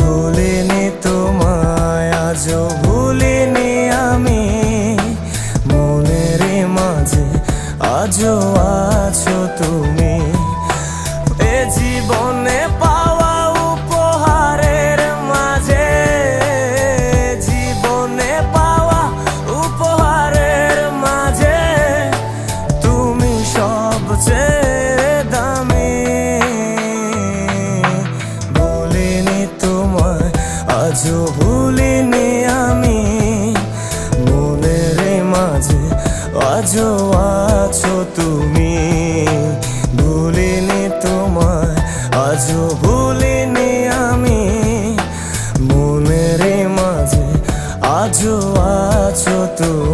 ভুলিনি তোমায়, আজও ভুলিনি আমি। মনের মাঝে আজও আছো তুমি। এ জীবনে পাওয়া উপহারের মাঝে, জীবনে পাওয়া উপহারের মাঝে তুমি সবচেয়ে দামি। ভুলিনি তোমায়, আজও ভুলিনি আমি। মনের মাঝে আজও আছো তুমি। ভুলিনি তোমায়, আজও ভুলিনি আমি। মনের মাঝে আজও আছো তুমি।